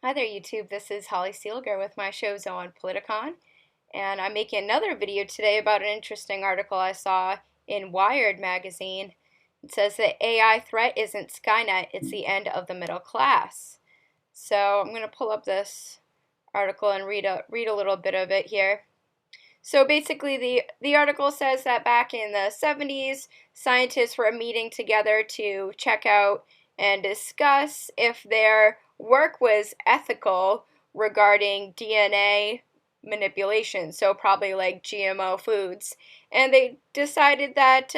Hi there, YouTube. This is Holly Seelger with my show Zone Politicon, and I'm making another video today about an interesting article I saw in Wired magazine. It says that AI threat isn't Skynet, it's the end of the middle class. So I'm going to pull up this article and read a little bit of it here. So basically, the article says that back in the 70s, scientists were meeting together to check out and discuss if their work was ethical regarding DNA manipulation, so probably like GMO foods. And they decided that,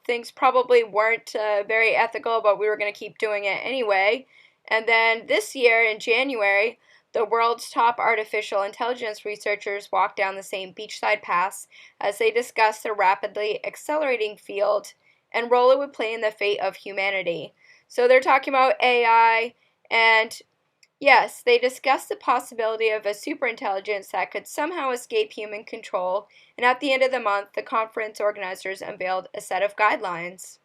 things probably weren't very ethical, but we were going to keep doing it anyway. And then this year in January, the world's top artificial intelligence researchers walked down the same beachside paths as they discussed the rapidly accelerating field and role it would play in the fate of humanity. So they're talking about AI, and yes, they discussed the possibility of a superintelligence that could somehow escape human control, and at the end of the month, the conference organizers unveiled a set of guidelines.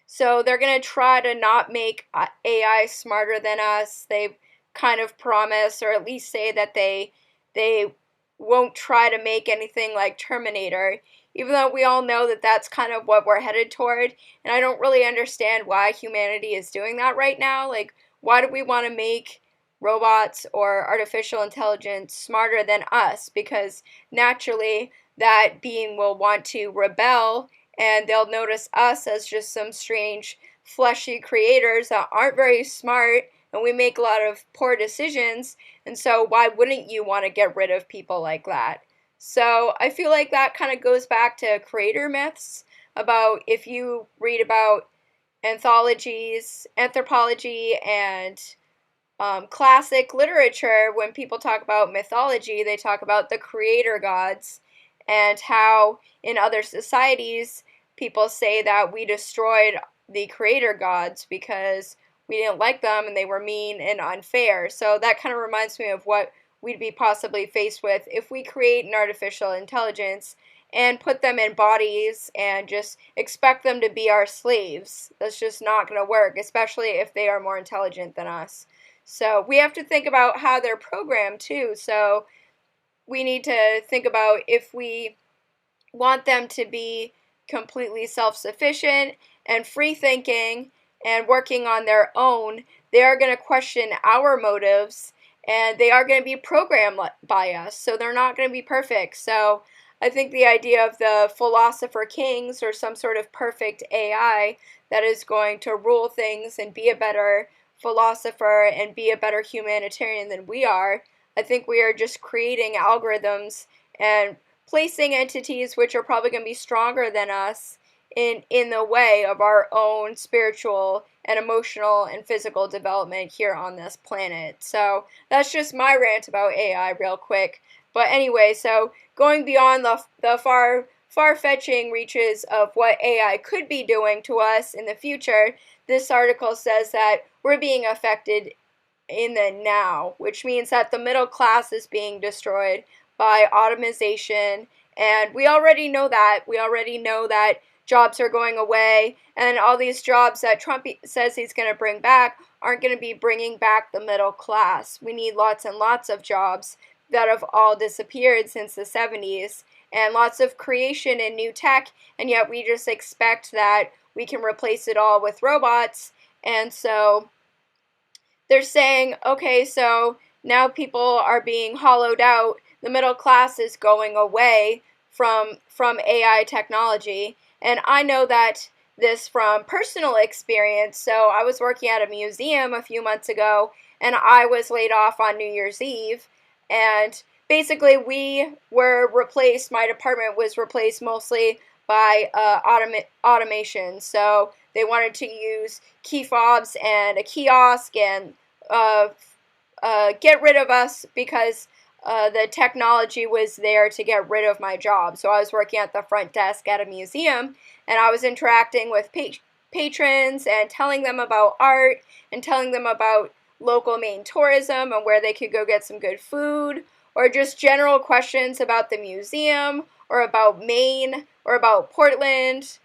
So they're going to try to not make AI smarter than us. They kind of promise, or at least say that they won't try to make anything like Terminator, even though we all know that that's kind of what we're headed toward. And I don't really understand why humanity is doing that right now. Like, why do we want to make robots or artificial intelligence smarter than us? Because naturally that being will want to rebel, and they'll notice us as just some strange fleshy creators that aren't very smart, and we make a lot of poor decisions. And so why wouldn't you want to get rid of people like that? So I feel like that kind of goes back to creator myths about, if you read about anthropology and classic literature, when people talk about mythology, they talk about the creator gods, and how in other societies people say that we destroyed the creator gods because we didn't like them and they were mean and unfair. So that kind of reminds me of what we'd be possibly faced with if we create an artificial intelligence and put them in bodies and just expect them to be our slaves. That's just not going to work, especially if they are more intelligent than us. So we have to think about how they're programmed too. So we need to think about, if we want them to be completely self-sufficient and free-thinking and working on their own, they are going to question our motives, and they are going to be programmed by us, so they're not going to be perfect. So I think the idea of the philosopher kings, or some sort of perfect AI that is going to rule things and be a better philosopher and be a better humanitarian than we are, I think we are just creating algorithms and placing entities which are probably going to be stronger than us in the way of our own spiritual and emotional and physical development here on this planet. So that's just my rant about AI real quick. But anyway, so going beyond the far-fetching reaches of what AI could be doing to us in the future, this article says that we're being affected in the now, which means that the middle class is being destroyed by automation, and we already know that. We already know that jobs are going away, and all these jobs that Trump says he's going to bring back aren't going to be bringing back the middle class. We need lots and lots of jobs that have all disappeared since the 70s, and lots of creation in new tech, and yet we just expect that we can replace it all with robots. And so they're saying, okay, so now people are being hollowed out. The middle class is going away from AI technology. And I know that this from personal experience. So I was working at a museum a few months ago, and I was laid off on New Year's Eve. And basically we were replaced, my department was replaced mostly by automation. So they wanted to use key fobs and a kiosk and get rid of us because the technology was there to get rid of my job. So I was working at the front desk at a museum, and I was interacting with patrons and telling them about art and telling them about local Maine tourism and where they could go get some good food, or just general questions about the museum or about Maine or about Portland.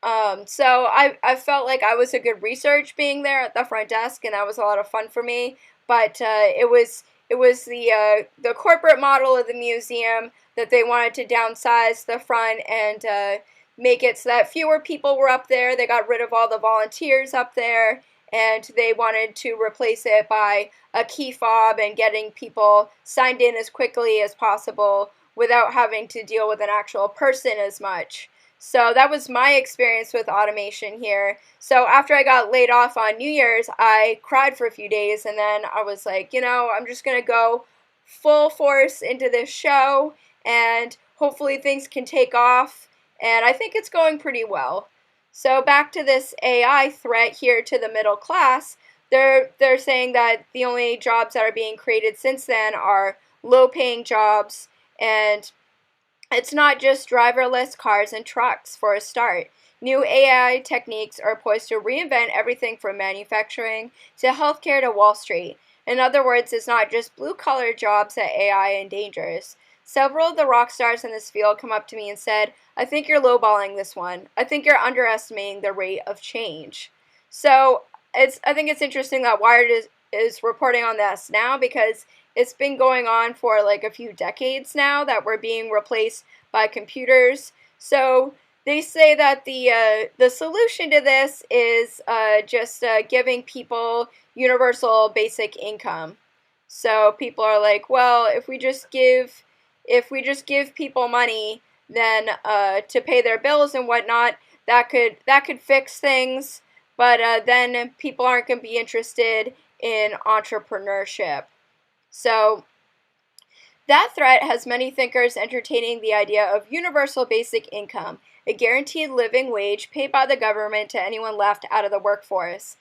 So I felt like I was a good research being there at the front desk, and that was a lot of fun for me. But it was the corporate model of the museum that they wanted to downsize the front and make it so that fewer people were up there. They got rid of all the volunteers up there, and they wanted to replace it by a key fob and getting people signed in as quickly as possible without having to deal with an actual person as much. So that was my experience with automation here. So after I got laid off on New Year's, I cried for a few days, and then I was like, I'm just going to go full force into this show, and hopefully things can take off. And I think it's going pretty well. So back to this AI threat here to the middle class, they're saying that the only jobs that are being created since then are low-paying jobs, and it's not just driverless cars and trucks for a start. New AI techniques are poised to reinvent everything from manufacturing to healthcare to Wall Street. In other words, it's not just blue-collar jobs that AI endangers. Several of the rock stars in this field come up to me and said, I think you're lowballing this one. I think you're underestimating the rate of change. So I think it's interesting that Wired is reporting on this now, because it's been going on for like a few decades now that we're being replaced by computers. So they say that the solution to this is just giving people universal basic income. So people are like, well, if we just give people money, then to pay their bills and whatnot, that could fix things. But then people aren't going to be interested in entrepreneurship. So that threat has many thinkers entertaining the idea of universal basic income, a guaranteed living wage paid by the government to anyone left out of the workforce.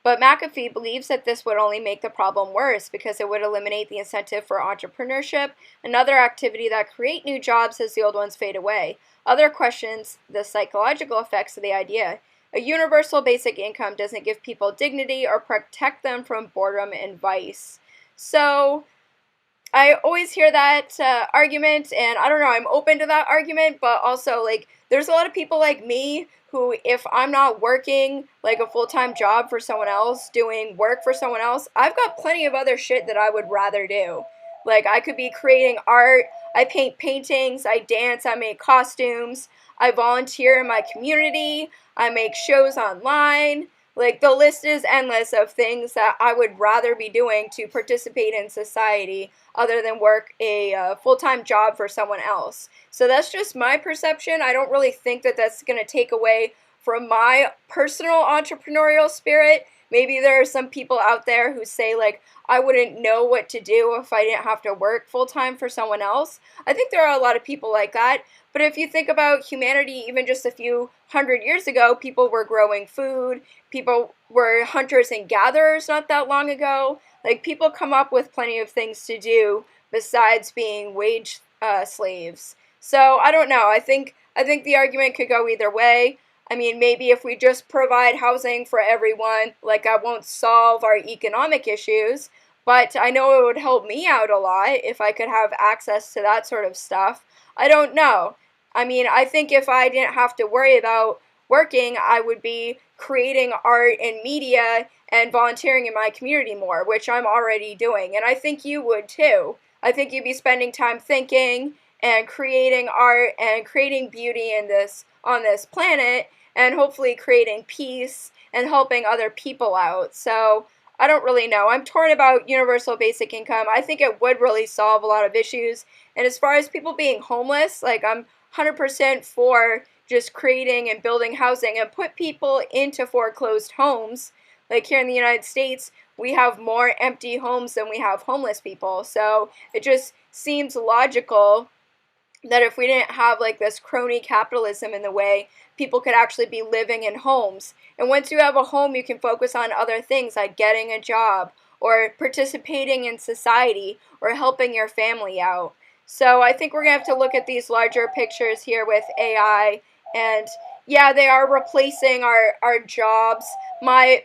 But McAfee believes that this would only make the problem worse, because it would eliminate the incentive for entrepreneurship, another activity that create new jobs as the old ones fade away. Other questions the psychological effects of the idea. A universal basic income doesn't give people dignity or protect them from boredom and vice. So I always hear that argument, and I don't know, I'm open to that argument, but also, like, there's a lot of people like me who, if I'm not working, like, a full-time job for someone else, doing work for someone else, I've got plenty of other shit that I would rather do. Like, I could be creating art, I paint paintings, I dance, I make costumes, I volunteer in my community, I make shows online. Like, the list is endless of things that I would rather be doing to participate in society other than work a full-time job for someone else. So that's just my perception. I don't really think that that's going to take away from my personal entrepreneurial spirit. Maybe there are some people out there who say, like, I wouldn't know what to do if I didn't have to work full-time for someone else. I think there are a lot of people like that. But if you think about humanity, even just a few hundred years ago, people were growing food, people were hunters and gatherers not that long ago. Like, people come up with plenty of things to do besides being wage slaves. So I don't know. I think the argument could go either way. I mean, maybe if we just provide housing for everyone, like, that won't solve our economic issues, but I know it would help me out a lot if I could have access to that sort of stuff. I don't know. I mean, I think if I didn't have to worry about working, I would be creating art and media and volunteering in my community more, which I'm already doing. And I think you would too. I think you'd be spending time thinking and creating art and creating beauty in this on this planet, and hopefully creating peace and helping other people out. So I don't really know. I'm torn about universal basic income. I think it would really solve a lot of issues. And as far as people being homeless, like, I'm 100% for just creating and building housing and put people into foreclosed homes. Like, here in the United States, we have more empty homes than we have homeless people. So it just seems logical that if we didn't have, like, this crony capitalism in the way, people could actually be living in homes. And once you have a home, you can focus on other things like getting a job or participating in society or helping your family out. So I think we're going to have to look at these larger pictures here with AI. And yeah, they are replacing our jobs. My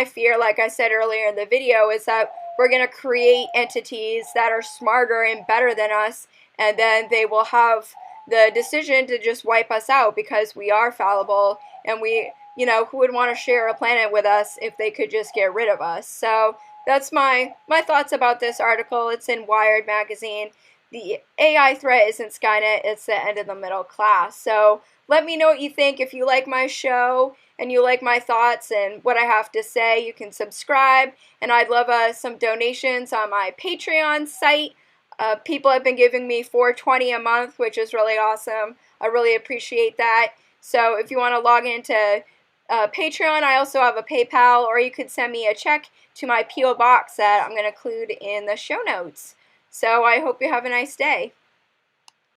fear, like I said earlier in the video, is that we're going to create entities that are smarter and better than us, and then they will have the decision to just wipe us out because we are fallible, and who would want to share a planet with us if they could just get rid of us? So that's my thoughts about this article. It's in Wired magazine. The AI threat isn't Skynet, it's the end of the middle class. So let me know what you think. If you like my show and you like my thoughts and what I have to say, you can subscribe. And I'd love some donations on my Patreon site. People have been giving me $4.20 a month, which is really awesome. I really appreciate that. So if you want to log into Patreon, I also have a PayPal, or you could send me a check to my P.O. box that I'm going to include in the show notes. So I hope you have a nice day.